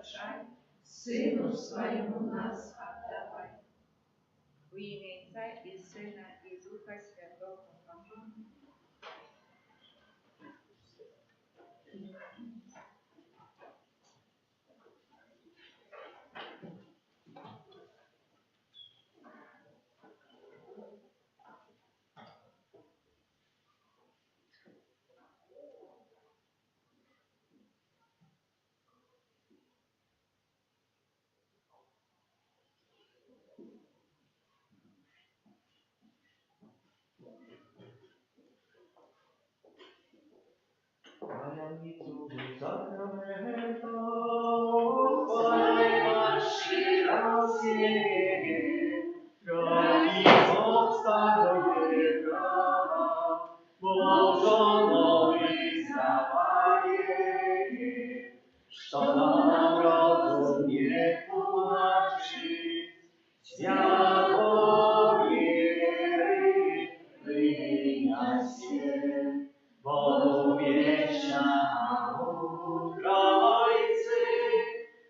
прощай, Сыну Своему нас отдавай. В имя Отца и Сына и Духа Святого. Аминь. Таямницу сакрамента, Господи наши рассеян, Христос старое право, Божоновый завоевание, что нам разум не тумачит, всякой веры принесем. Богу вечному Троице,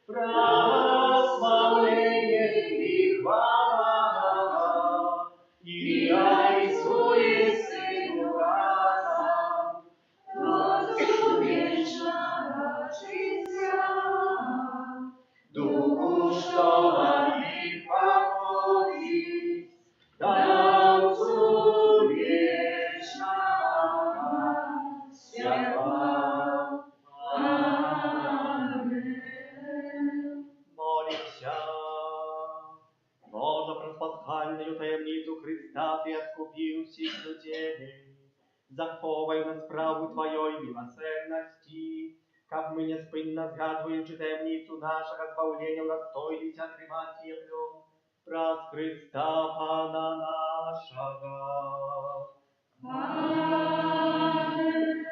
прославление и хвала, и Отцу и Сыну разом, Отцу вечного Чистя, Духу, что от них походит, Отцу вечного святла. Аминь. Молимся. Боже, проспасхальную таємницю Христа Ты откупил всех людей, заховай нас праву Твоей милосердности, как мы неспинно згадуючи таємницю нашего збавлення, удостоились отримать землю, праз Христа Пана нашего. Аминь.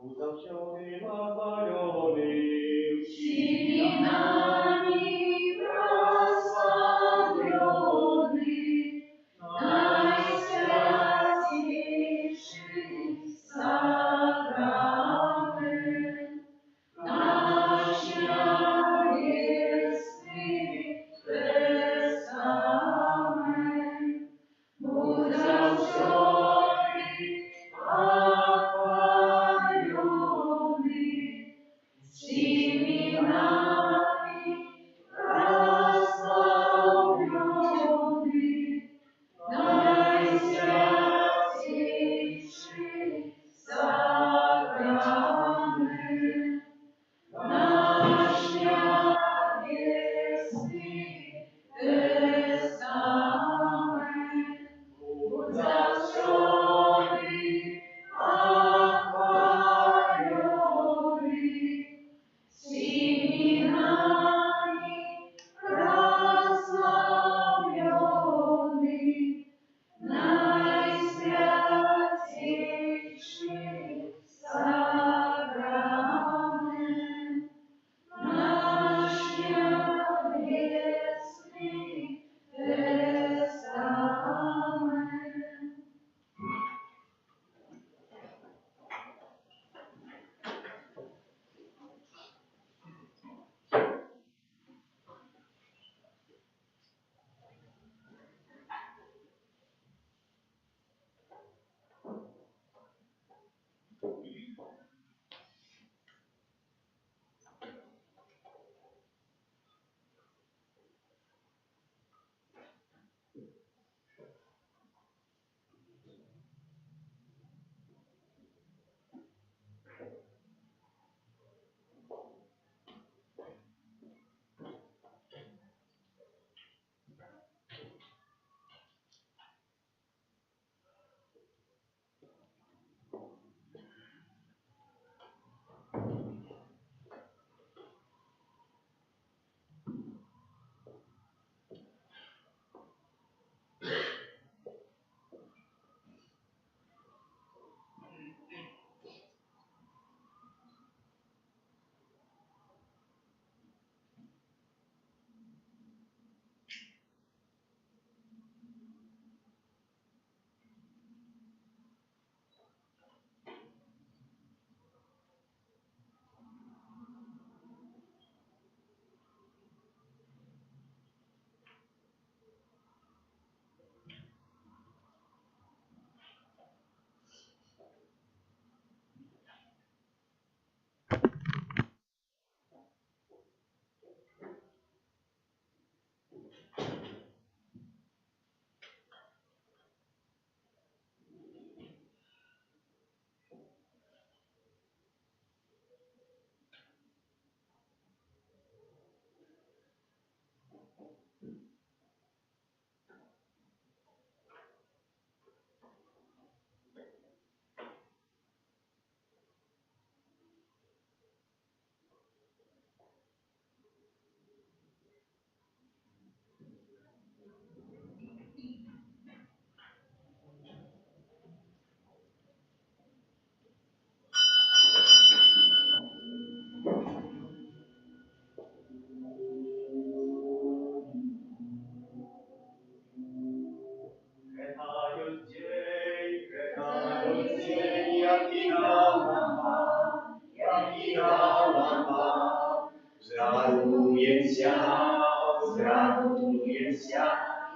Будь завсёды воздаённый, всеми нами прославленный, наисвятейший сакрамент, наш небесный тестамент, будь завсёды охваленный, всеми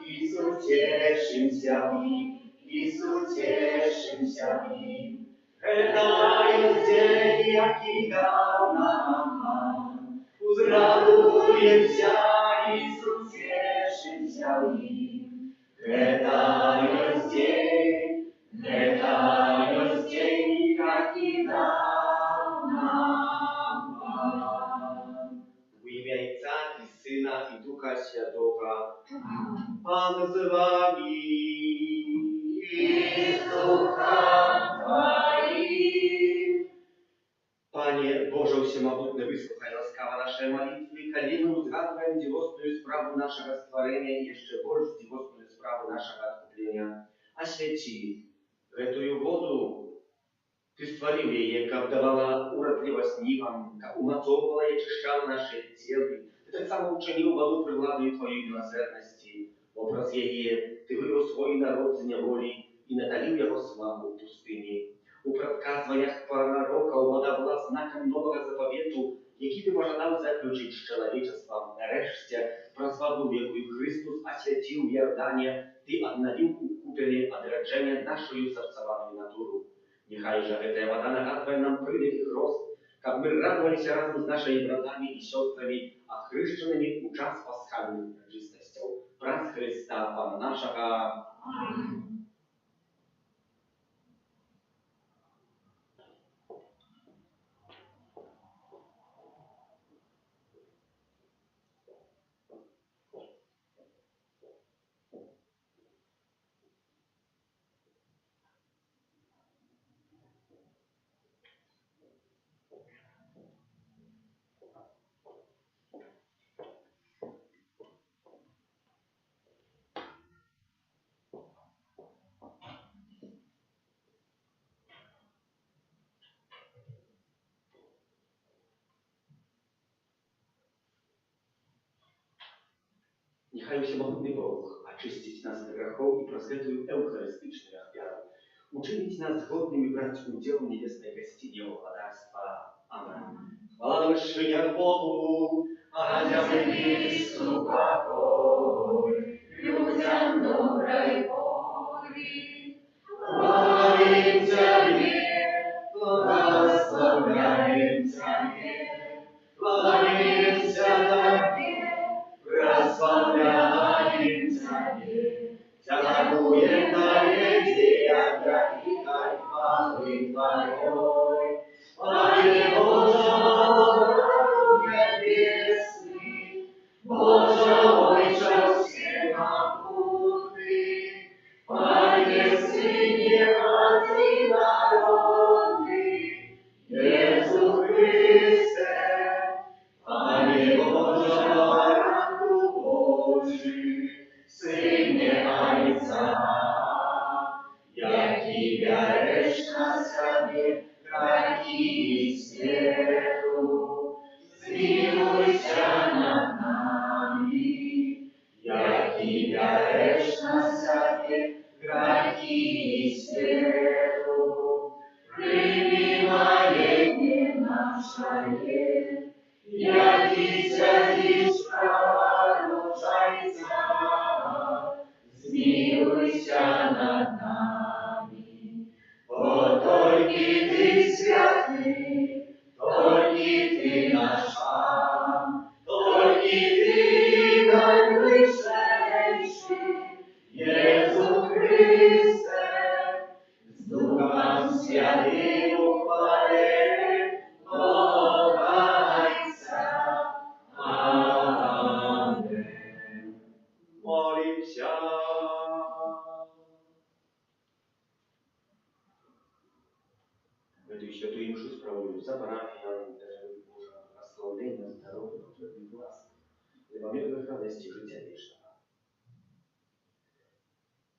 Isus cieszymся w nim, Isus cieszymся w nim. To jest dzień, jaki dał nam Pan. Uzraduje się, Isus cieszymся w nim. To jest dzień, jaki dał nam Pan. W imię Ojca i Syna i Ducha Świętego. Pan z wami i z duchem Twoim. Panie Boże Всемогутный, высłuchaj łaskawa nasze молитвы, колено uzgadłem dziwostную sprawу naszego stworzenia i jeszcze больше dziwostную sprawу naszego odkupienia. Освети эту воду. Ты створил ее, как давала уродливость нивам, как умацовывала и очищала наши тела. Ты так само учинил воду прегладой Твоей милосердности. Образ ее Ты вывел свой народ з неволі і наталив його славу в пустині. У предказуваннях пророка вода була знаком нового заповіту, який Ти бажав заключити з чоловічеством. Нарешті, прославу, яку Христос освятив в Йордані, Ти обновив у купелі одрадження нашою серцевою натуру. Нехай же эта вода нагадывает нам прыгать их рост, как мы радовались разом с нашими братами и сестрами, охрещенными у час пасхальных торжествостей. Праз Христа, Пана нашего. Аминь. Niechaj Всемогутный Бог очистить нас от грехов и просветлую эукаристичную офиару, учинить нас годными брать удел небесной гостине Его владарства. Аминь. Хвала Вышиня Богу, а земли покой, людям доброй воли. Хвалим Тебе, благословляем Тебе, кланяемся Тебе, прославляем Тебе, дякуем Тебе, деяния и хвалы Твоей. Пане Боже, небесный, Боже, Отче всемогутный, Пане Сыне одинородный, Иисус Христе, Пане Боже, Раду Божий, Сыне Отца, який береш на себе грехи світу, змилуйся над нами, який береш на себе грехи світу. Прийми моление наше, який святиш пророчайся, змилуйся над нами. О, тільки Ти святий, тільки Ти наш Пан, тільки Ти найвищий, Єсус Христе, з Духом Святим у хвалі, Бога Отця. Амінь. эту святую мшу справую за парафіян, Божа прославлення, здоров'я, доброї ласки, непомірної радості життя вічного.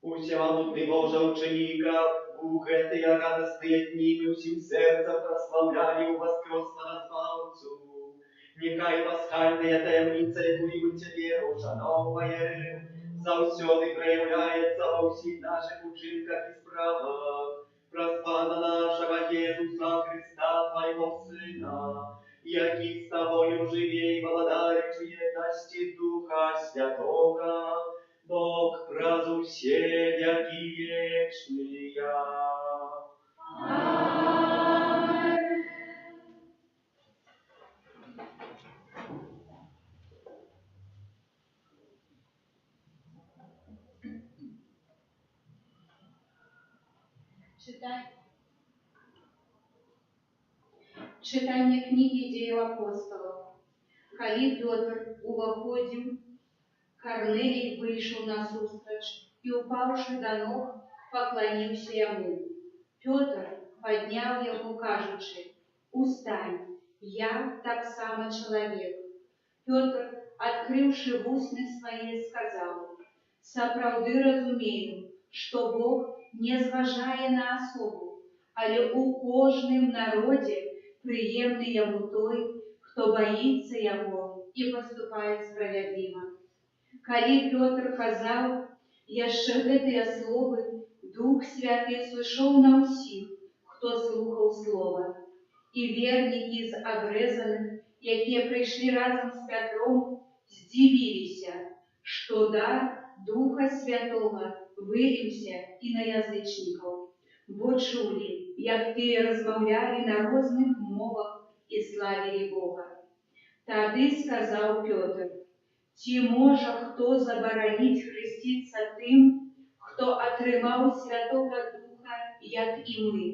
Усемогутный Боже ученика, Бог этой радостные дни мы всем сердцем прославляли у воскресного Збавцу. Нехай пасхальная таємниця, яку у Тебе ушановує, завсёды проявляется во всіх наших учинках и справах. Проспана нашего Иисуса Христа, Твоего Сына, який с Тобою живе и владаричує дасти Духа Святого, Бог празу все веки вечные. Amen. Читання книги Діїв апостолів. Коли Петр уваходив, Корнелий вышел насустрач и, упавши до ног, поклонился ему. Петр поднял его, кажучи: «Устань, я так само человек». Петр, открывши устны свои, сказал: «Сапраўды разумею, что Бог, не зважая на особу, але у кожным народе приемный ему той, кто боится его и поступает справедливо». Коли Петр казал яшчэ гэтыя словы, Дух Святы сышоў на ўсіх, хто слухаў слова. І вернікі з абрэзаных, якія прыйшлі разам з Пятром, здзівіліся, што дар Духа Святого выліўся і на язычнікаў, бо чулі, як тыя размаўлялі на розных мовах і славілі Бога. Тады сказаў Петр: «Ці можа хто забараніць хрысціцца тым, хто атрымаў Святого Духа, як і мы?»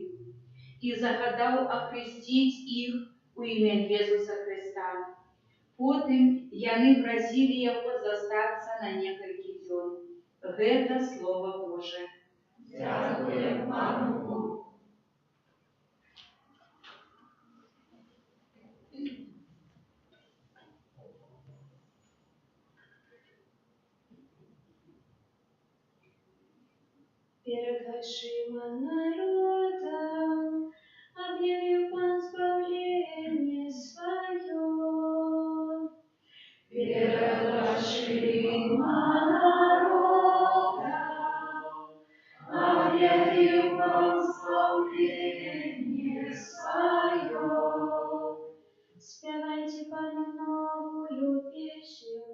І загадаў ахрысціць іх у імя Езуса Христа. Потым яны прасілі яго застацца на некалькі дзён. Гэта Слово Божие. Дякуем Пану Богу. Перед вашим народом объявил Пан избавление свое. Перед вашим народом объявил Пан славление свое. Спевайте Пану новую песню,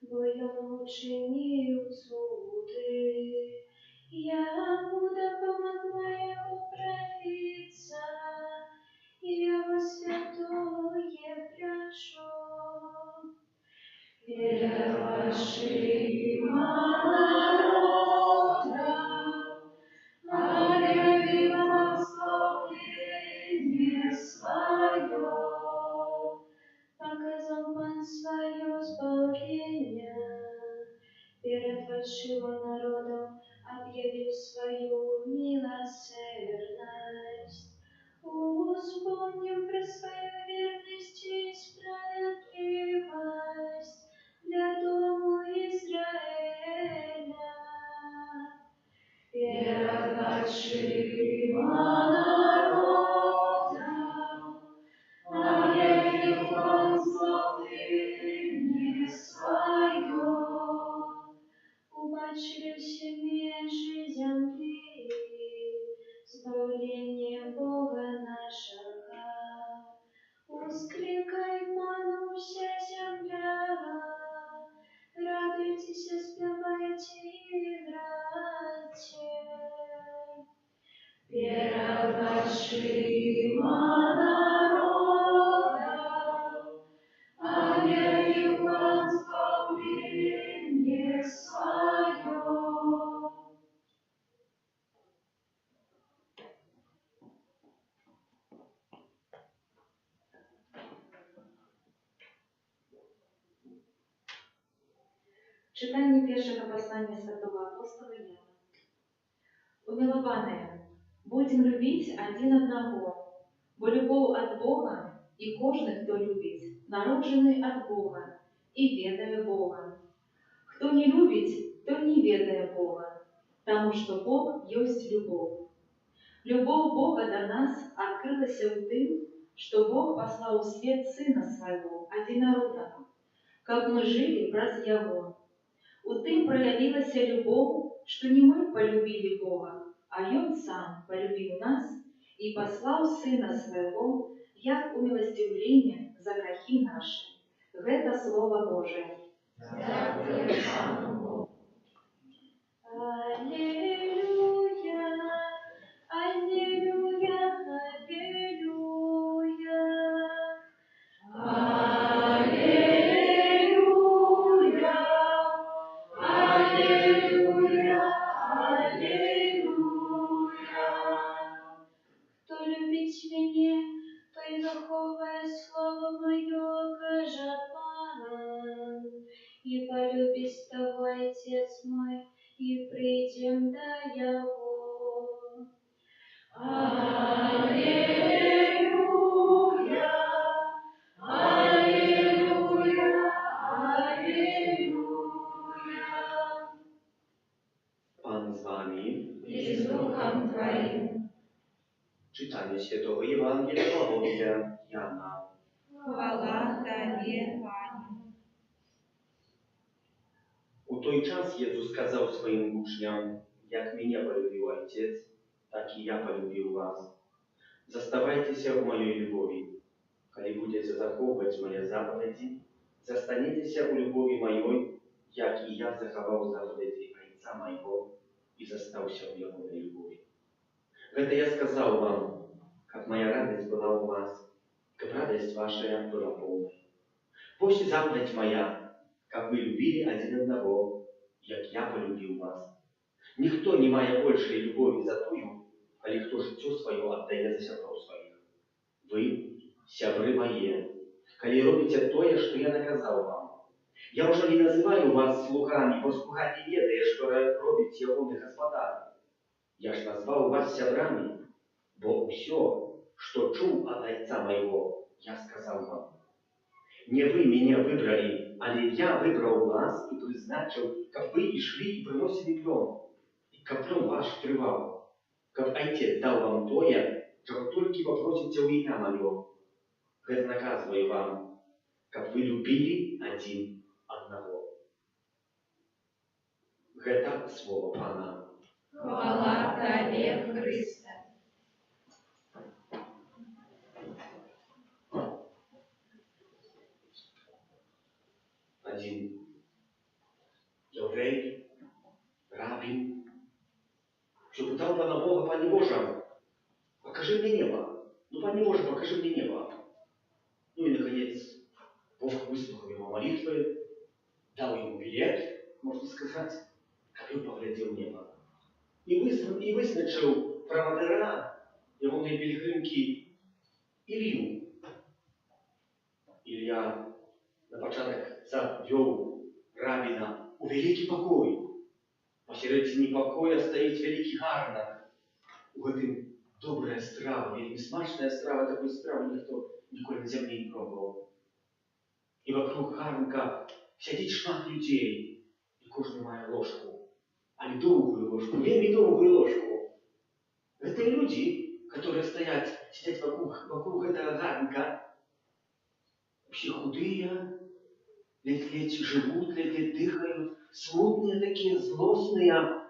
бо Он учинил чуды. Я буду помогла Его правиться, и Его святое прячу. Перед вашим народом объявил Пан славление свое. Показал Пан свое избавление, перед вашим народом объявил свою милосердность. Вспомним про свою верность и справедливость для дому Израиля. Перед вашим народом объявил Пан славление свое. Убачили все межи земли избавление Бога нашего. Воскликай Пану вся земля, радуйтесь, спевайте и играйте. Перед вашим народом объявил Пан славление свое. Читання першого послання святого апостола Яна. Умилованная, Будем любить один одного, бо любов от Бога, и кожный, кто любит, народженный от Бога, и ведая Бога. Кто не любит, то не ведая Бога, потому что Бог есть любовь. Любовь Бога до нас открылась у тым, что Бог послал в свет Сына Своего, одинородного, как мы жили праз Яго. У тым проявилась любовь, что не мы полюбили Бога, а Ён сам полюбил нас и послал Сына Своего, як умилостивление за грехи наши. Это Слово Божие. Дякую Пану Богу. Аллилуйя, аллилуйя, аллилуйя. Аллилуйя, аллилуйя. Кто любить меня, той заховает слово мое, каже Пан. И полюбить того Отец мой, и придем до Его. Аллилуйя, аллилуйя, аллилуйя. Pan z wami. I z duchem Twoim. Czytanie Świętego Ewangelii Boga Jana. Хвала Тебе, Пане. U той час Jezus kazał swoim uczniom, jak mnie полюбил Ojciec, tak i ja полюбил was. Заставайтеся в моей любови. Коли будете заховывать мои заповеди, застанетеся у любови моей, як и я заховал заповеди Отца моего и застался в его любови. Это я сказал вам, как моя радость была у вас, как радость ваша была полной. Пусть заповедь моя, как вы любили один одного, як я полюбил вас. Никто не мая большей любови за тую, коли кто життя свое отдає за сябров своих. Вы, сябры мои, коли робите то, что я наказал вам. Я уже не называю вас слугами, бо слуга не ведает, что робить его господар. Я ж назвал вас сябрами, бо все, что чул от Отца моего, я сказал вам. Не вы меня выбрали, а я выбрал вас и призначил, как вы и шли и приносили плен, и как плен ваш тривал. Как Отец дал вам то, чего только попросите у имя мое. Это наказываю вам, как вы любили один одного. Это слово Пана. Хвала Тебе, Христе. Один еврей, рабин, все пытал Пана Бога: Пане Боже, покажи мне небо. Ну, Пане Боже, покажи мне небо. Ну и, наконец, Бог выслушал его молитвы, дал ему билет, можно сказать, как он поглядел в небо. И вызначил проводыра его пилигримки Илью. Илья на початок завел рабина у великий покой. Посередині покоя стоит великий гарнак. У гэтым добрая страва, вельмі смачная страва, такой стравы ніхто ніколі на зямлі не пробовал. И вокруг гарнка сядзіць шмат людей, и кожны мае ложку, але доўгую ложку, вельмі доўгую ложку. Это люди, которые сидят вокруг этого гарнка, все худые, ледь живут, ледь дыхают, смутные такие, злостные.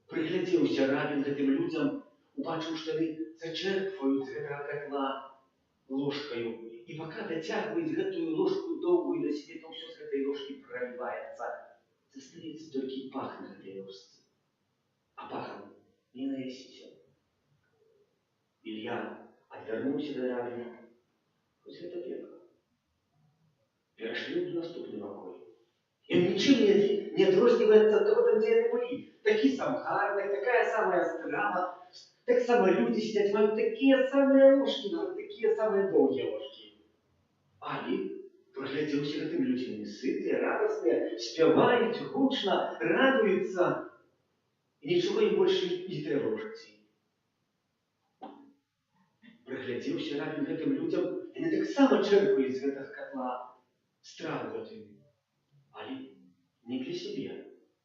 Приглядзеўся рабін гэтым людям, убачыў, што яны зачерпваюць з гэтага котла ложкаю, и пока дацягваюць гэтую ложку доўгую до себе, то все с этой ложки проливается. Застаецца толькі пах на гэтай ложцы. А пахом не наесися. Илья отвернулся до рабина, хоть это пекло. Перешли в наступный покой. И он ничем не отрознивается от того, где они были. Такие сам гарник, такая самая страва, так само люди сидят, мають такие самые ложки, мають такие самые долгие ложки. Али проглядевся гэтым людям сытые, радостные, спевают гучно, радуются. И ничего им больше не требуется. прыглядзеўся рабін гэтым людзям, яны таксама чэрпаюць з гэтага катла страву гэтую. Але не для сябе,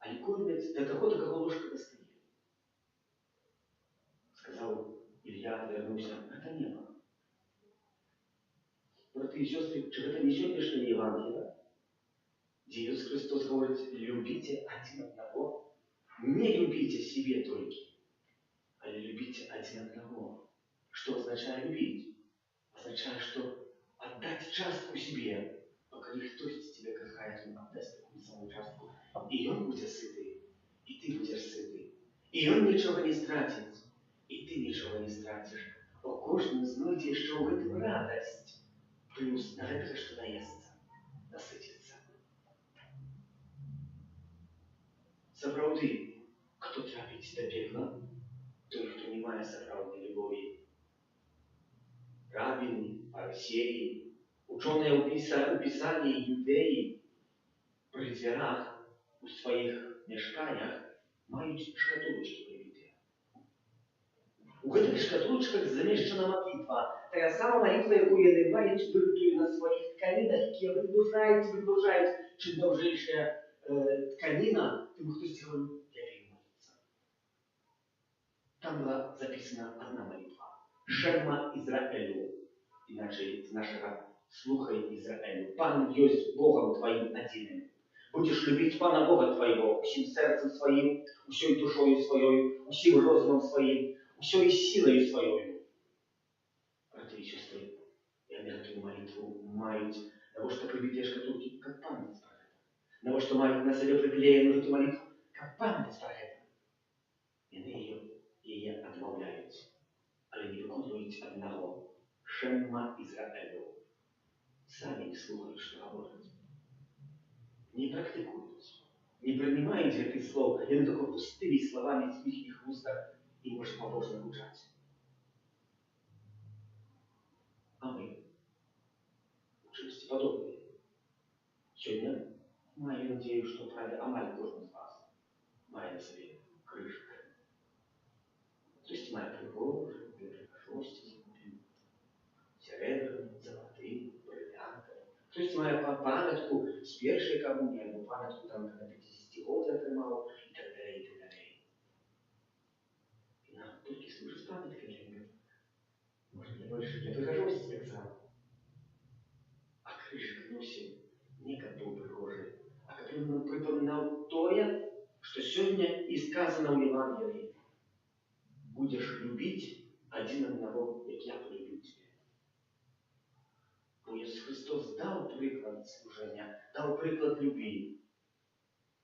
але кормяць да таго, да каго ложка дастае. Сказаў Ілья, вярнуўся, гэта неба. Браты і сёстры, чи гэта не сённяшняе Євангеліе, дзе Ісус Христос говорить, любите один одного, не любите себе только, але любите один одного. Что означает любить? Означает, что отдать частку себе, пока никто из тебя кахает, он отдаст такую самую частку, и он будет сытый, и ты будешь сытый, и он ничего не стратит, и ты ничего не стратишь. О кожному знойдзе, що ў гэтым радасць, плюс на гэтага, што наесться, насытиться. Сапраўды, хто трапіць да пекла, той, хто не мае сапраўднай любові. Рабіны, фарысеі, учоныя ў Пісанні юдэі пры дзвярах у сваіх мяшканнях маюць шкатулачкі прыбітыя. У гэтых шкатулачках замешчана малітва, тая сама малітва, якую яны маюць вырытую на сваіх тканінах, якія выдолжаюць. Чым даўжэйшая тканіна, тым хтосьці говорить, лепей моліцца. Там была записана одна молитва. Шема Израилю. Иначе з нашего слухай Израилю. Пан есть Богом твоим одиным. Будешь любить Пана Бога твоего всем сердцем своим, усей душою своей, усим розумом своим, усей силой своей. Браты и сестры, я эту молитву маюць, того, что прибитые шкатулки, как память про это. Того, что маюць на себе приклеенную эту молитву, как память про это. Яны ее отмовляют, але не выконують одного. Шема Израилю. Сами не слухают, что говорят. Не практикуют. Не принимают этих слов. Они только пустыми словами из их устах и может побожно гучать. А мы учимся подобные. Сегодня маю надею, что правда амаль кожен из вас має на себе крышку. То есть має пригожи, для пригожости закупим, серебряным, золотым, бриллиантом. То есть має пам'ятку з першої комунії, або пам'ятку там на 50-годі отримав, і так далі, і так далі. І нам тільки служить пам'ятка для них. Може, для більше, для пригожості так само. А крышка носит не как был пригожий, а как он нам припоминал то, что сегодня и сказано в Евангелии. Будешь любить один одного, как я полюбил тебя. Бо Иисус Христос дал приклад служения, дал приклад любви.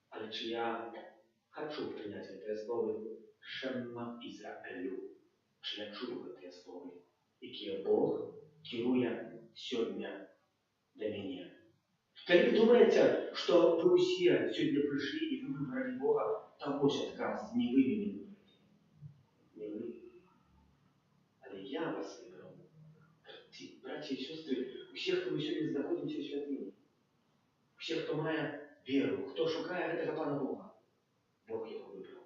Але чи я хочу принять это слово Шема Израилю, чи я чую это слово, яке Бог керує сегодня для меня. Калі вы думаете, что вы все сегодня пришли и вы выбрали Бога, то вось отказ, не вы меня выбрали. Не вы. Але я вас выбрал. Братья и сестры, у всех, кто мы сегодня знаходимся в святыні, у всех, кто має веру, кто шукає гэтага Пана Бога, Бог его выбрал.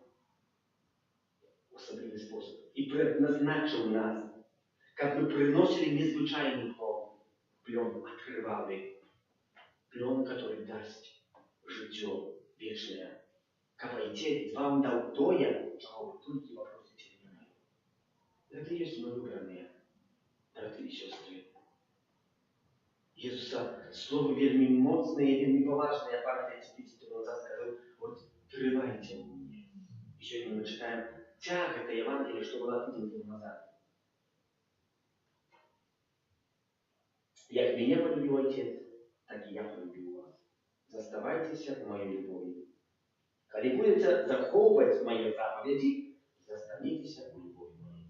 В особливый способ. И предназначил нас, как мы приносили незвычайный плен открывалый, плен, который даст житё вечное. Как Отец вам дал то, чего вы только попросите меня. Это есть мы выбранные, браты и сестры. Иисуса слово вельми моцное и вельми поважное, памятаете, 50 минут назад сказал, вот трывайте мне. И сегодня мы читаем тяг это Евангелие, что было тыдзень назад. Як меня полюбил Отец, так и я полюбил вас. Заставайтесь в моей любови. Коли будете заховывать мои заповеди, застанитесь в любови моей.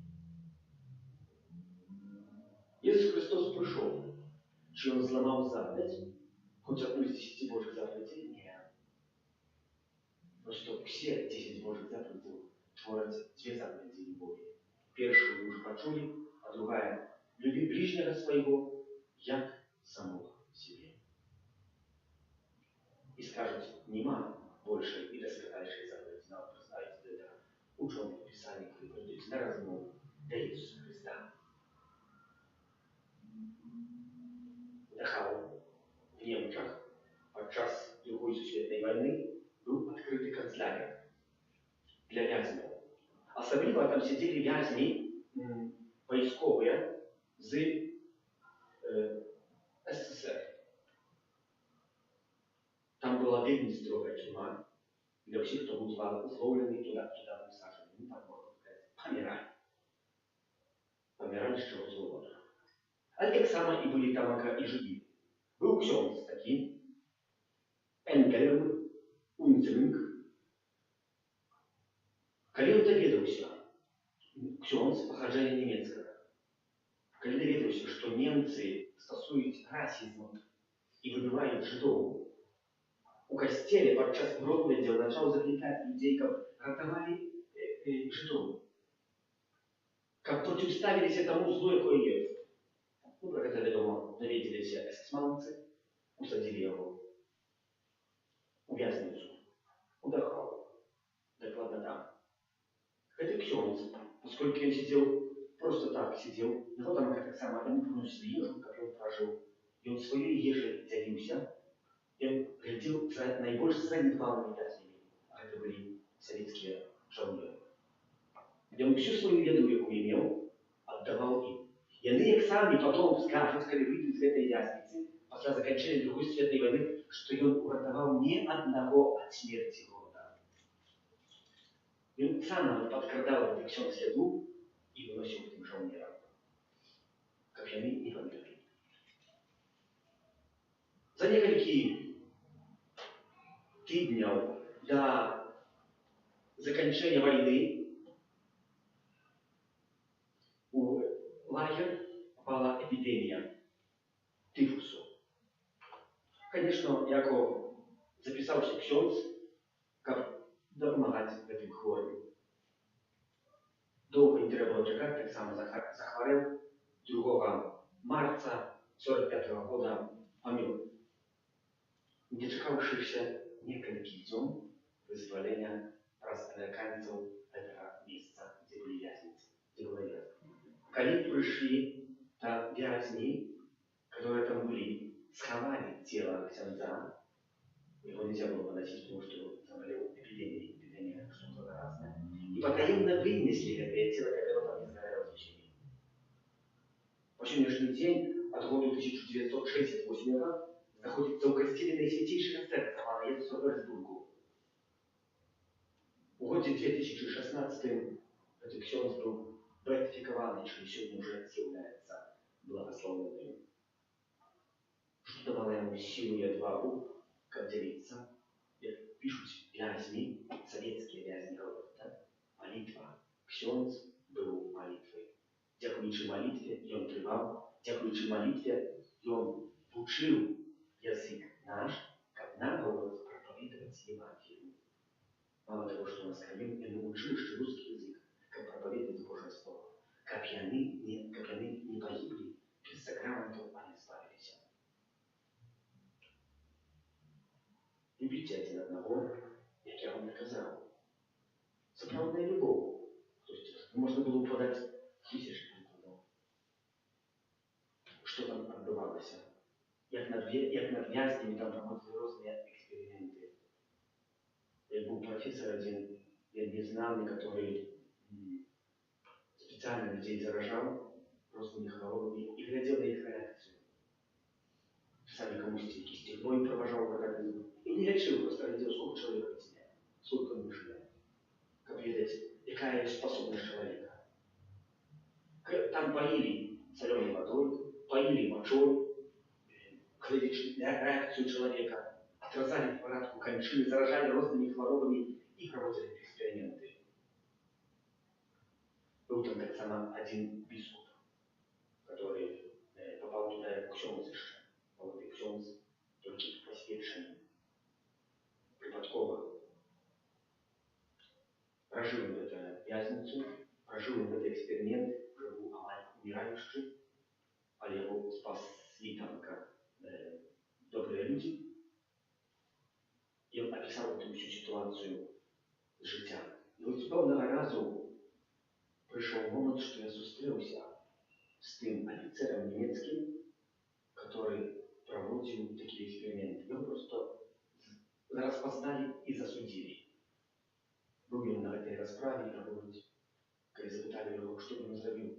Иисус Христос пришел. Чи он зламав заповедь? Хоть одну из 10 Божьих заповедей? Нет. Но что все 10 Божьих заповедей творят две заповеди любови. Первую вы уже почули, а другая – люби ближнего своего, як самого себе. И скажут, нема больше и доскональшей заповеди. Надо представить это ученые в Писании, которые придут на размову до Иисуса Христа. светлай вайны быў адкрыты канцлярый для вязняў. Асабліва там сядзелі вязні вайсковыя з СССР. Там была вельмі строгая тюрьма для ўсіх, хто быў злоўлены туды высаджаны. Ну, так можна сказаць, паміралі. Паміралі з чаго зловоду. Але таксама і былі тамака і жыві. Быў ksiądz такі, Engelm Unzling. Калі ён даведаўся, ksiądz паходжання нямецкага, калі даведаўся, што немцы стасуюць расізм і выбіваюць жыдоў, у касцеле падчас проповедзяў пачаў заклікаць людзей, каб ратавалі жыдоў, каб проціўставіліся таму злу, якое ёсць. Ну, пра гэта, вядома, даведзеліся эсэсманцы, усадзілі яго у вязніцу, у Дахау, дакладна там. Гэты ksiądz, пасколькі ён сидзеў, проста так сидзеў, яго там таксама яму прыносілі ежу, каб ён пражыў. Ён сваёй ежай дзяліўся, ён глядзеў за найбольш занядбанымі вязнямі, а гэта былі савецкія жаўнеры. Ён всю сваю яду, якую меў, аддаваў ім. Яны як самі потом скажуць, калі выйдуць з гэтай вязніцы, пасля заканчэння Другой светлай вайны, што ён уратаваў не аднаго ад смерці голода. Ён сам падкрадаў гэты ksiądz яду і выносіў тым жаўнерам, каб яны не памерлі. За некалькі тыдняў да заканчэння вайны у лагер попала эпідэмія тыфусу. Конечно, Яков запісаўся ksiądz, каб дапамагаць гэтым хворым. Доўга не трэба было чакаць, таксама захварэў 2 марца 45 года памёр. Не дачакаўшыся некалькі дзён вызвалення праз амерыканцаў гэтага месца, дзе былі вязніцы, дзе была вязня. Калі прышлі там вязні, которые там были, сховали тело księdza, его нельзя было поносить, потому что заболел эпидемия, что-то заразное, и потаенно вынесли это тело, как оно там не сгорело в течение. По сегодняшний день, от года 1968 находится у костеле Наисвятейшего Сердца Пана Иисуса в Эрцбургу. У году 2016 этот ksiądz был beatyfikowany, czyli сегодня уже является благословенным. Что давало ему силу и отвагу, как делиться, как пишут вязни, советские вязни говорят, да? Молитва. ksiądz был молитвой. Дякуючи молитве, и он трывал, дякуючи молитве, и он учил язык наш, как нам было проповедовать Евангелие. Мало того, что он оскорбил, и научил еще русский язык, как проповедовать Божье Слово. Как они не погибли, без сакраментов они избавились. Любите один одного, как я вам наказал. Сапраўдная любовь. То есть можно было подать тысячи прикладов. Что там отбывалось? Як над вязнями там проводили разные эксперименты. Я был профессор один, незнанный, который специально людей заражал разными хворобами и глядел на их реакцию. Сами кому стельки стеклой провожал в организм. И не лечил, просто глядел, сколько человек потерял, сколько он выживет. Как видать, какая способность человека. Там поили соленой водой, поили мочой, глядели реакцию человека, отразали порядку кончины, заражали разными хворобами и проводили эксперименты. Был там так само один бискуп, который попал туда як ksiądz jeszcze. Молодый ksiądz, только посвященный, припадково. Прожил он эту вязницу, прожил он этот эксперимент, уже был умирающий, а его спасли там как добрые люди. И он описал эту всю ситуацию з життя. І от певного разу прийшов момент, що я зустрівся з тим офіцером німецьким, який проводив такі експерименти. Його просто распознали и засудили. Był on na tej rozprawie i говорить, kiedy zapytali go, co on zrobił.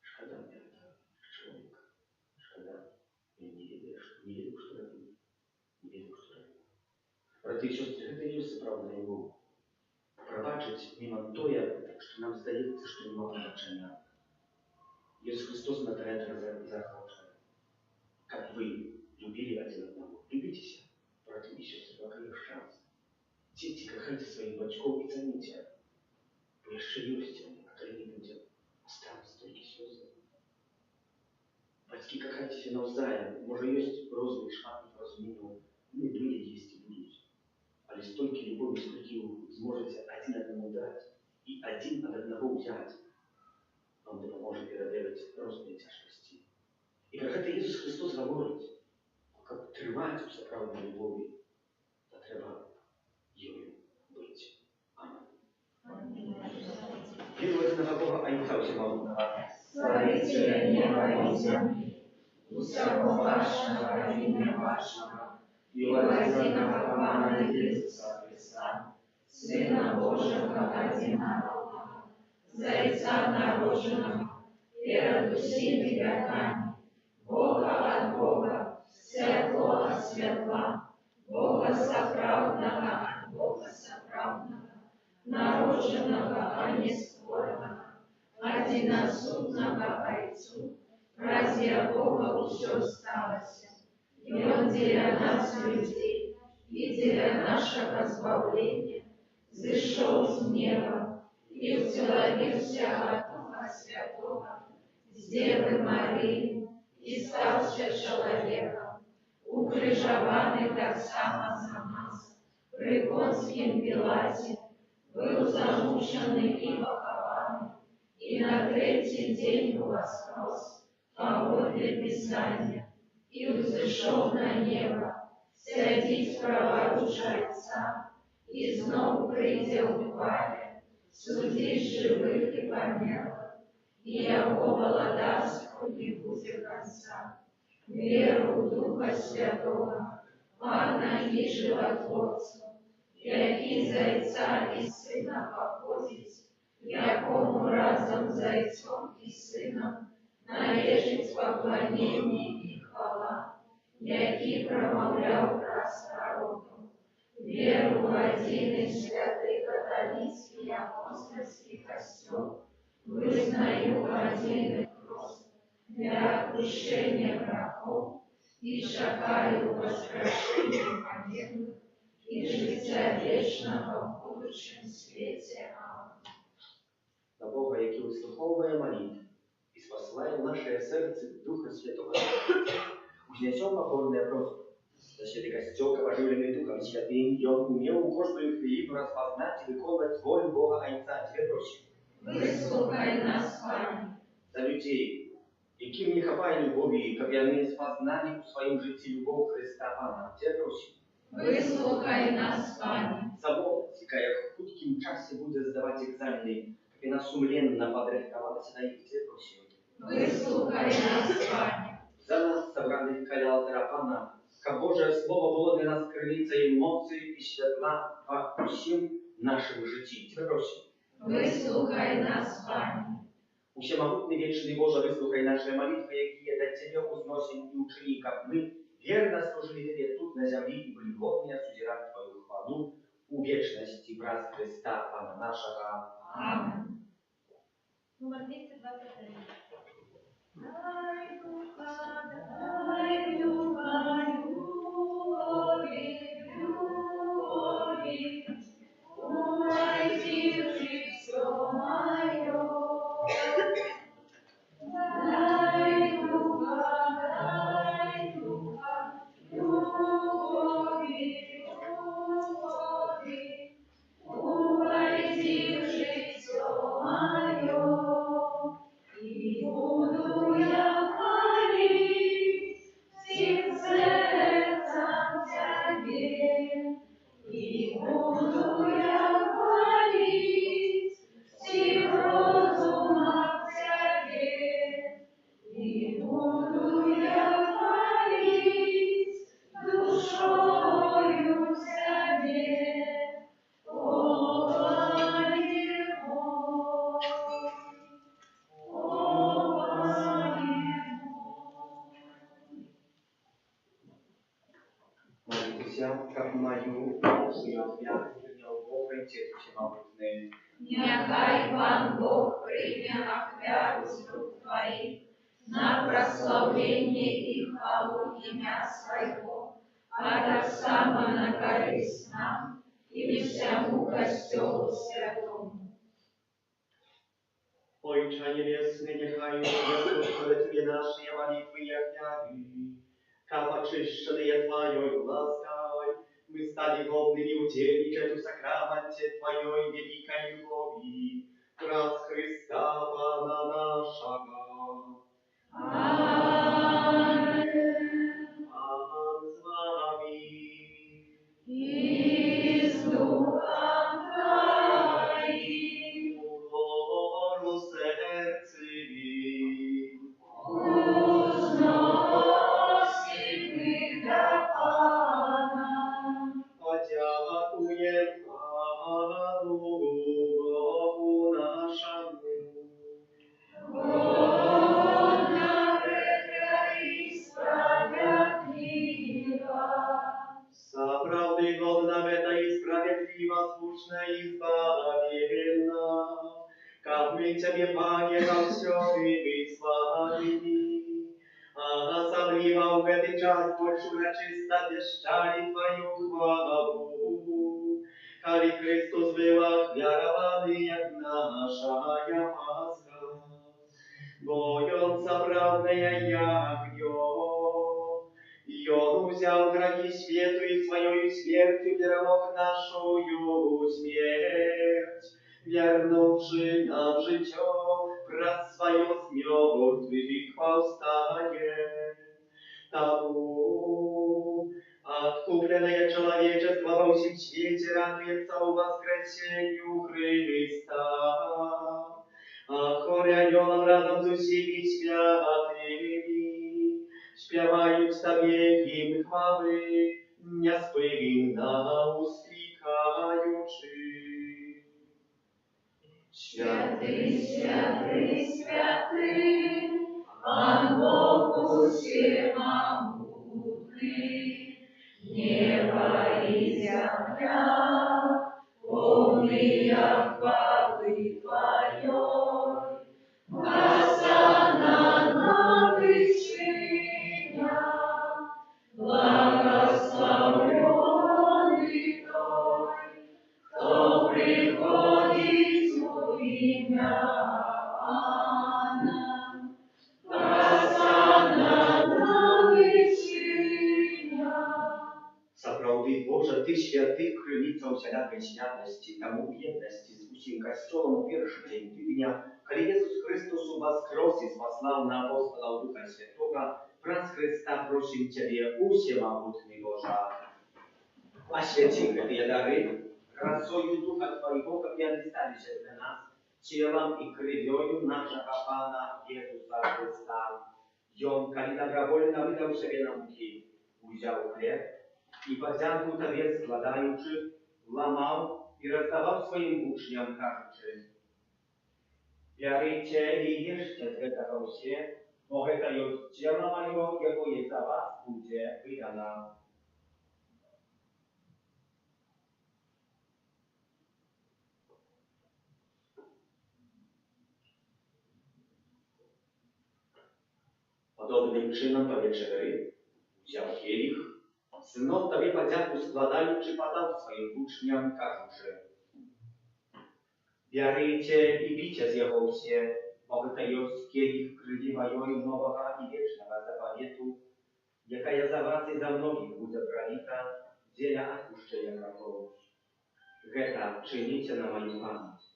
Szkoda mnie tego człowieka. Szkoda. Ja nie wiedział, co robił. Nie wiedział, co robił. Брати і сестри, это и есть правда любовь. Пробачить мимо того, что нам сдается, что не может прощения. Иисус Христос на это захвачает. Как вы любили один одного, любитесь, братья и сестры, пока есть шанс. Дети, кахайте своих батьков и цените. Вы еще есть, которые не будут останутся только слезы. Батьки, кахайтесь навзаєм. Може, есть розовый шаг по разумению. Мы были, есть и будут. Але столько любові, скільки ви зможете один одному дати і один від одного взяти, вам допоможе передавати різні тяжкості. І про це Ісус Христос говорить, як тривати у справжній любові, то треба її бути. Амінь. Віру в одного Бога, а Отця Всемогутнього, Створителя неба и земли, усякого вашего имя вашего, и возлиного Пана Иисуса Христа, Сына Божьего одинокого, Зайца народженного, перед всеми веками, Бога от Бога, светлого от светла, Бога соправдного от Бога соправдного, народженного, а не створенного, одиносудного Отцу, разве Бога все сталося? И Он для нас, людей, и для нашего избавления, зашел с неба и вселился от Духа Святого, с Девы Марии, и стался человеком, укрыжованный так само за нас, при Понтском Пилате, был замученный и похованный, и на третий день воскрес, погоде Писания, и взошел на небо, сядет праворуч Отца, и снова прийде в хвале, судить живых и померлых, и Его володарству не будет конца. Веру в Духа Святого, Пана и Животворцу, який Зайца и Сына походит, якому разом Зайцом и Сыном належить поклонение и хвала, який промовляв раз пророком, веру в один и святый католический апостольский костел, вызнаю один и прост для отпущения грехов и шагаю воскрешения померлых и життя вечного в будущем свете. Аминь. На Бога, який вислуховує молитвы и спасает наше сердце Духа Святого. Узнесем покорное просто. За святый костел, оживленный Духом Святым, и Он умел каждую хвилину распознать и выполнять волю Бога Отца. Тебе просим. Выслухай нас, Пане. За людей, яким не хапає любові, как вони спознали у своем житті любов Христа Пана. Тебе просим. Выслухай нас, Пане. За молодь, яка в хуткім часі буде здавати екзамени, как вона сумленно подрихтовалася на їх. Тебе просим. Выслухай нас, Пане. За нас, собраних каля алтаря Пана, как Божие Слово було для нас криницею моці і світла во всім нашому житті. Тебе просим. Выслухай нас, Пане. Всемогутный вечный Боже, выслухай наши молитвы, якие до Тебя узносим и учини, как мы верно служили Тебе тут на земле и были годны сузирать Твою хвалу у вечности брат Христа, Пана нашего. Аминь. Номер 223. Дай Духа, любви, умойте житье мое. Дай Духа, любви, умойте житье мое. И буду я хвалить всех Ojciec Wszechmogutny. Niechaj Pan Bóg przyjmie ofiarę z rąk Twoich na prosławienie i chwałę imienia swojego, a tak samo na korzyść nam i всему Kościołu Świętemu. Ojcze Niebiesny, niechaj przed Ciebie nasze молитвы и офяры, как очищенные Твоей лаской, мы стали годными удельничать в сакраменте Твоей великой любови, раз Христа Пана нашего. Amen. Пан с вами. I z duchem Twoim. Укору сердцем. Uznosimy dla Pana. Подякуем Пану Богу нашему. Godna Ветра i sprawiedliwa. Справды годна беда и справедлива, слушна и избавленна. Как мы Тебе, Пане, за все и славили. А особливо в этот час больше чисто вещали Твою хвалу. Коли Христос был охвярованный, як нашая Пасха. Боем соправдная ягнё. И Он взял грехи свету и своей смертью перемог нашу смерть, вернувши нам житё, раз свое с мертвых повстание. Тому откупленное человечество во всем свете радуется о воскресению Христа. А хоре анёлам разом с усими святыми śpiewają Tobie hymn chwały, niespłynna uspikajuczy. Święty, święty, święty, Pan Bóg wszechmogutny, nieba i ziemia, pełnia chwały Twojej. Hosana na wyżyniach, błogosławiony Той, kto przychodzi w imię Pana. Hosana na wyżyniach. Сапраўды, Божа, Ты святы крыліца усялякай святасці, таму ў еднасці з усім касцёлам у першы дзень тыдня, калі Jesús Chrystus уваскрос і спаслаў на апостолаў Духа Святога, праз Христа просім Цябе, усемагутны Божа. Освяці гэтыя дары красою Духа Твайго, каб яны сталіся для нас целам і крывёю нашага Пана Jesúsa Христа. Ён, калі добровольна вydał сябе на мукі, узяў хлеб i подзяку Табе складаючы, ламаў і раздаваў сваім вучням, кажучы: «Бярыце і ешце з гэтага ўсе, бо гэта ёсць цела маё, якое за вас будзе выдана». Podobnym czynem po wieczery wziął kielich, znów Tobie podzięku składając, podał swoim uczniom, кажучи: «Бярыце і піце з яго ўсе, бо гэта ёсць кielich крыві маёй новага і вечнага заповету, якая за вас і за многіх будзе пролита дзеля адпушчэння грахоў. Гэта чыніце на маю памяць».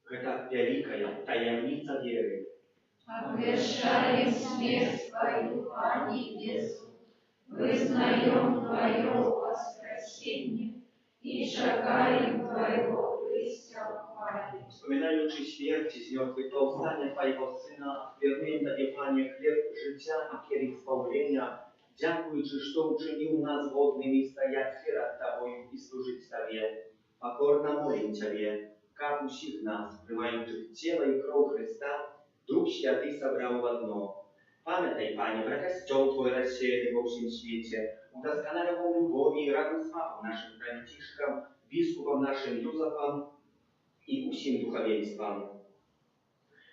Гэта вялікая таямніца веры. Обвещаем смерть Твою, Пане Иисус, вызнаем Твое воскресение и шагаем Твоего прыся в хвале. Wspominając śmierci z mертвых powstania Twojego Syna, wiernuję Tobie, Panie, chleb życia i kielich zbawienia, dziękując, że uczynił nas godnymi stać przed Tobą i służyć Tobie. Покорно молим Ciebie, как усіх нас, приймаючи тіло і кров Христа, Дух Святий собрав в одно. Пам'ятай, Пане, про костел Твой рассеянный во всем свете, удосконаливал любовь и разум с папом нашим братишкам, біскупам нашим Юзефом і усім духовенствам.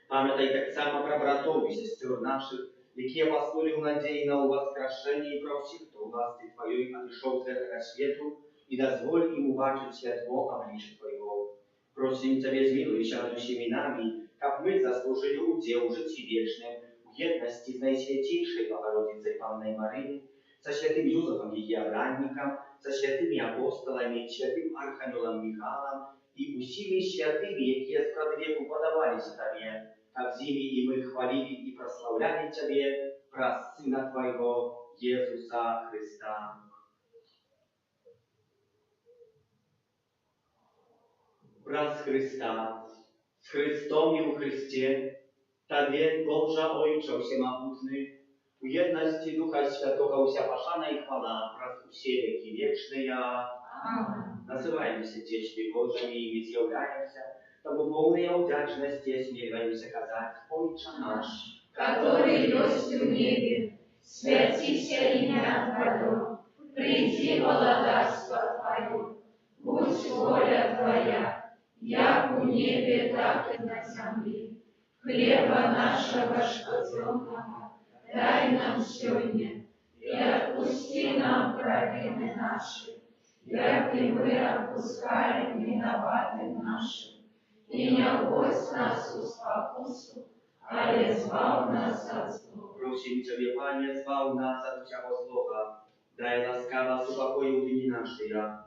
Пам'ятай так само про братов і сестер наших, які апостолів надії на воскрешення і про всіх, хто у власті Твоєї отійшов з этого світу, і дозволь їм убачить світло обличчя Твоего. Просим Тебе, змилуйся над усіми нами, как мы заслужили удел в житті вічним, в єдності з Найсвятейшей Богородицей Панной Марии, со святым Юзефом ее обранником, со святыми апостолами, святым Архангелом Михаилом и усими святыми, які спрадвеку подавались Тебе, как зими и мы хвалили и прославляли Тебе, про Сына Твоего, Иисуса Христа. Брат Христа, с Христом и у Христе, Тебе, Божа Ojcze Всемогутный, в едности Духа Святого вся пошана и хвала, про все веки вечные. Называемся Детьми Божьими и изъявляемся, тому полной вдячности смеливаемся казать, Отче наш, который есть в небе, святися имя Твое, приди володарство Твое, будь воля Твоя, як у небе, так и на земле. Хлеба нашего ежедневного дай нам сегодня, и отпусти нам провины наши, як и мы отпускаем виноватым нашим. И не вводь нас в спокусу, ale zbaw nas od zła. Prosím Ciebie, Panie, zbaw nas od всякого злого, дай ласкаво супокой дни наши, да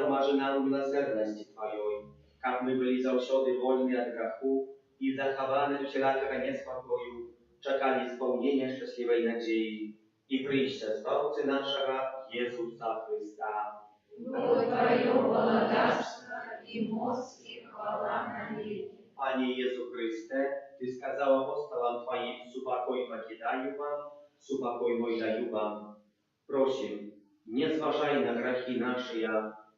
помажи нам милосердности Твоей, как мы были завсёды вольны от греху и захованы от всякого неспокою, чекали исполнения счастливой надеи и прища Спасителя нашего Иисуса Христа. Бо Твое володарство и мощь и хвала навеки. Panie Jezu Chryste, Ty skazał apostołom Twoim, supokoj покидаю вам, supokoj mój daju wam. Prosim, nie zważaj na grzechy nasze,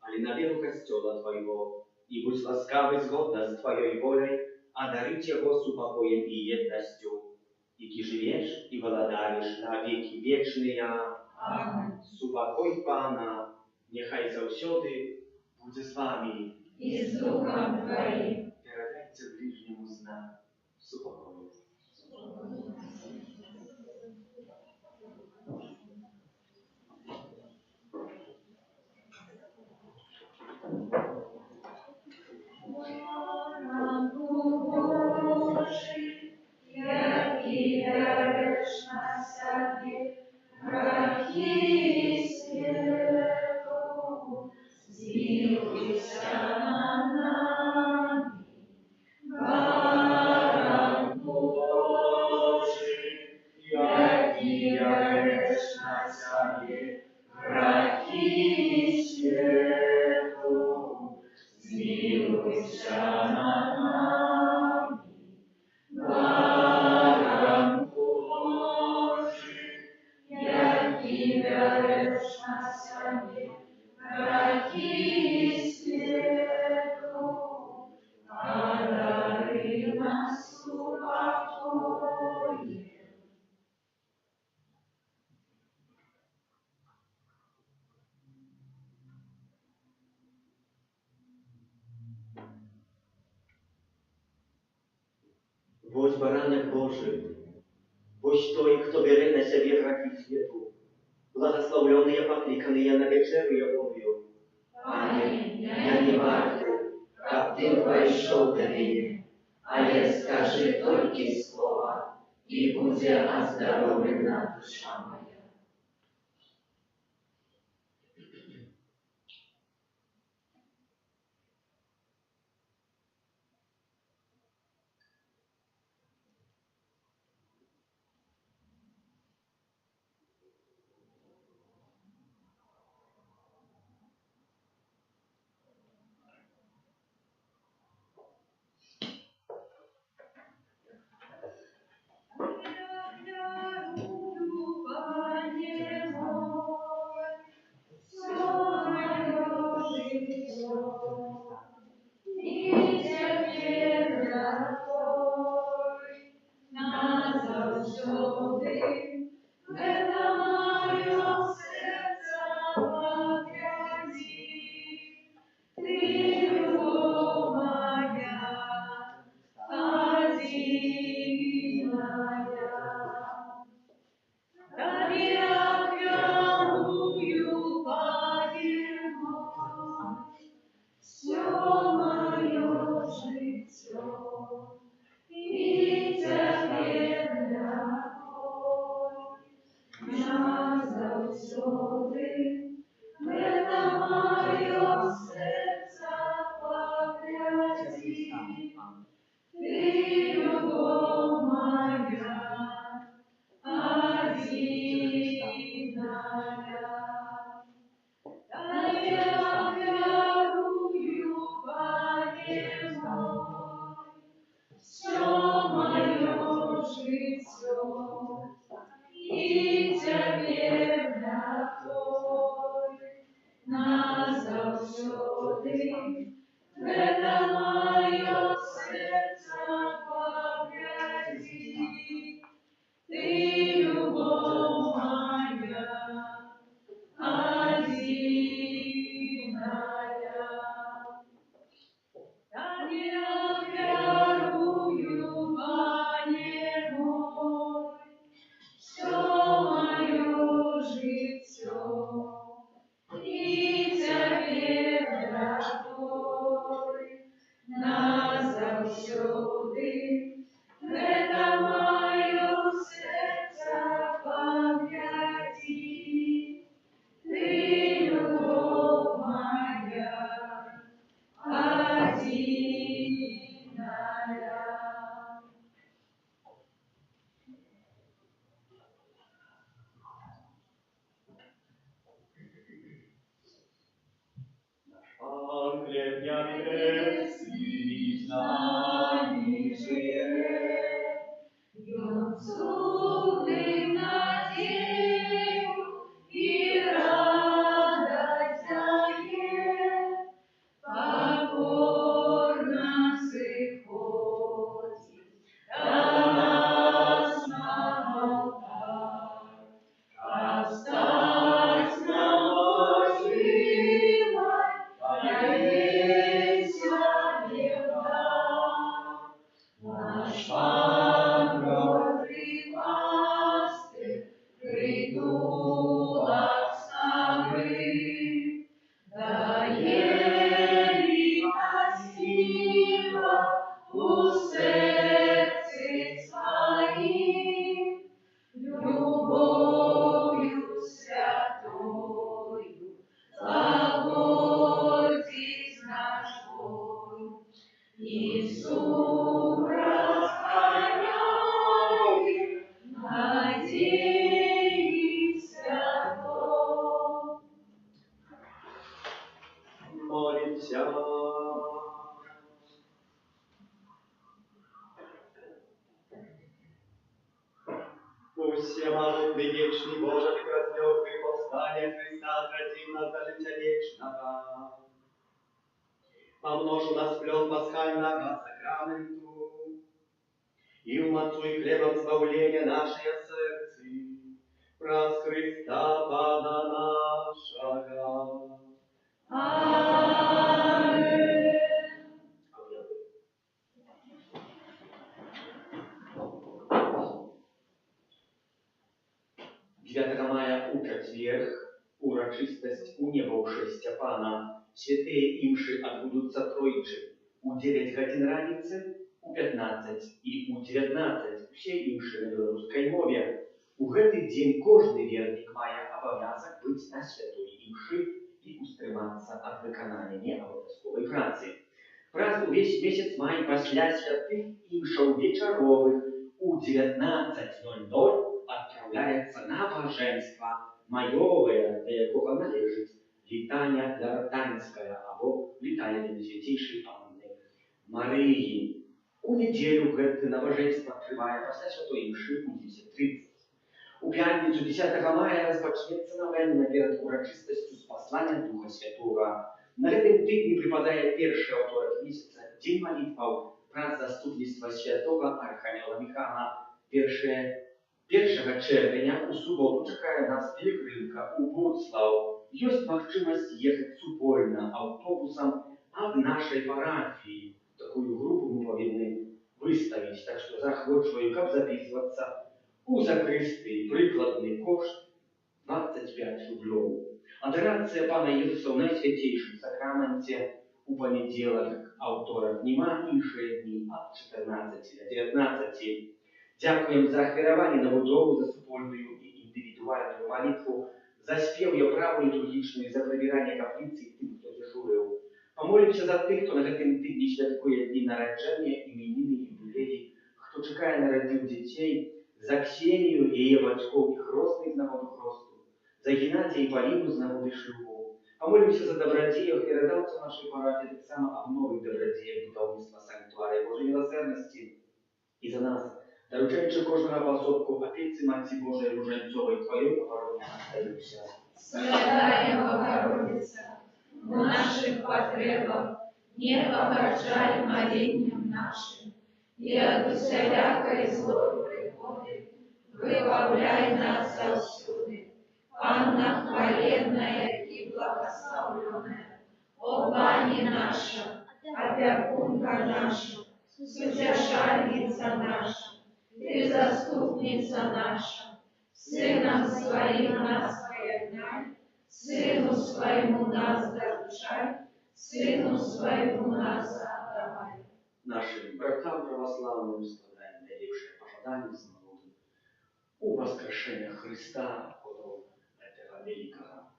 ale na wielu Kościoła Twojego i bądź łaskawy zgodna z Twojej wolą, a darycie go supokojem i jednością. I Ty żyjesz i władajesz na wieki wieczne. Amen. Supokoj Pana, niechaj zawsiody będzie z Wami. I z Duchem Twoim. Передайте ближнему знак супокою. Божий, який дариш на собі гріхи світу, змилуйся над нами. Баран Божий, який дариш на собі гріхи світу, змилуйся над нами. Баран Божий, який береш на собі гріхи світу, одари нас упокоєм. Bądź baranek Boży, bądź той, кто берет на себе грехи свету, благословленные, покликанные на вечеру Ягонную. Пане, я не вартий, как Ты прийшов до мене, але скажи тільки слово, і буде оздоровлена душа моя. назавсёди, это моё сердце погрязи. Ты любовь моя, одиная. Да я верую повернуть всё моё житье, и теперь дорогой назавсёды, это моё сердце погрязи. Ты любовь моя, одиная. Да я верую повернуть всё моё житье, и теперь готов назавсёды, это моё сердце погрязи. Ты любовь моя, одиная. Да я верую повернуть всё моё житье, и теперь готов назавсёды, это моё сердце погрязи. Ты любовь моя, одиная. Англия дня небесный, нами живет, Бьет зубы надею и радость дает, покорно сходит до нас на алтарь. Оставь нам, Божий, поверься нам, наш погребный пастырь, притулок самый, да елика сила у сердце своим, любовью святою заботись наш Бог. Иисус расхраняет надеи святой. молимся. Пусть всемогутный вечный Боже, прекраснёвый повстание Христа, отвратим нас до життя вечного. Помножу нас плен пасхального сакраменту, и в мацу и хлебом збавления нашей сердцы, праз Христа Пана нашего. Аминь. 9 мая у четверг урочистость у небовшестя Пана. Святые имши отбудутся тройчи. У 9 годин раницы, у 15 и у 19 все имши на белорусской мове. У гэты день кожный верник мае обовязок быть на святой имши и устрыматься от выканания необовязковой працы. Праз увесь месяц май пасля святых имшаў вечаровых у 19:00 отправляется на божество маёвое, для якога належыць літання ляртанская або літання для свяцейшай Анны Марыі. У нядзелю гэты набажэнства трывае пасля святой імшы у 10:30. У пятницу 10 мая распачнецца навенна перад урачыстасцю спаслання Духа Святого. На гэтым тыдні прыпадае першы аўторак месяца, дзень малітваў праз заступніцтва святого архангела Михаила, першае 1 чэрвеня у суботу чакае нас пілігрымка ў Буцлаў. Ёсць магчымасць ехаць супольна аўтобусам ад нашай парафіі. Такую групу мы павінны выставіць, так што заахвочваю, каб запісвацца. У закрысты прыкладны кошт 25 рублёў. Адорацыя Пана Ісуса ў Найсвяцейшым сакраменце у панядзелак, аўторак, нема іншыя дні ад 14 до 19. Дзякуем за ахвяраванне на будову, за супольную і індывідуальную малітву, за спеў і праву літургічную, за прыбіранне капліцы тым, хто дзяжурыў. Памолімся за тых, хто на гэтым тыдні святкуе дні нараджэння, іменіны, юбілеі, хто чакае нарадзіў дзяцей, за Ксенію і яе бацькоў і хросных з нагоды хросту, за Геннадзія і Паліну з нагоды шлюбу. Памолімся за добрадзеяў і радаўцаў нашай парафіі, таксама аб новых добрадзеях будаўніцтва санктуарыя Божай міласэрнасці. І за нас, даручаючы кожнага па асобку апецы Маці Божай Ружанцовай, тваёй абароне астаюся. Святая Богородица, в наших потребах не погорчай молением нашим, и от всякой злой приходы выбавляй нас отсюда. Анна хваленная и благословленная, о Пани наша, опекунка наша, сутешальница наша, ты заступница наша, Сыном Своим нас поеднай, Сыну Своему нас доручай, Сыну Своему нас отдавай. Нашим братам православным складаем наилепшие пожелания с народом у воскрешения Христа, этого великого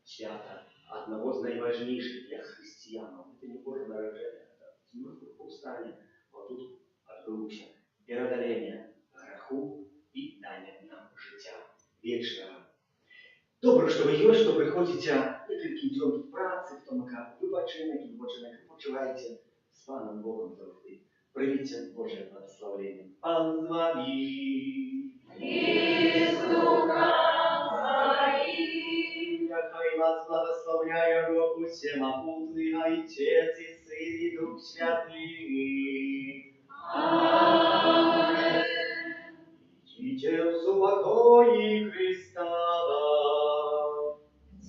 свята, одного из наиважнейших для христиан. Это не Божье народжение, это смертное повстание. Вот тут отбылся преодоление греху и дание нам життя вечного. Добре, що ви є, що приходите не тільки йдемо в праці, в тому, як вибачинок і почуваєте з Паном Богом завжди. Прийміться Боже благословення. Пан з вами. И с Духом Твоим. Нехай вас благословляє Бог усемогутний, Отець і Син і Дух Святий. Аминь. Идите в супокої Христа.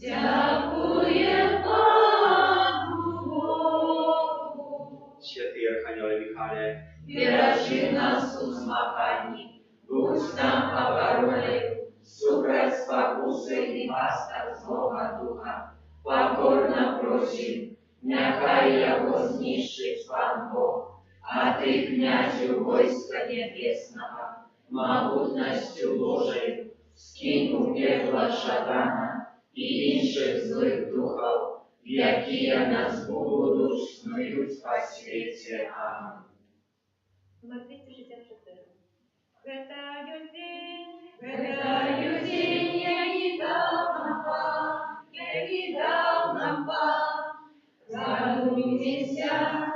Дякуємо Пану Богу. Святий Архангеле Михайле, Бережи нас у змаганні, будь нам обороною, супроть спокуси і пастав злого духа, покорно просим, нехай його знищить Пан Бог, а ти, князю войска небесного, могутностью Божою, скинь у пекло шатана і інших злих духов, які нас будуть снують по світі. Аминь. Номер 264. Вітаю день, Вітаю день, який дав нам Пан. Радуйтеся,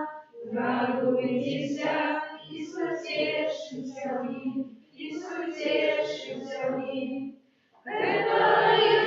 радуйтеся, і сутешимся в нім, і сутешимся в нім. Вітаю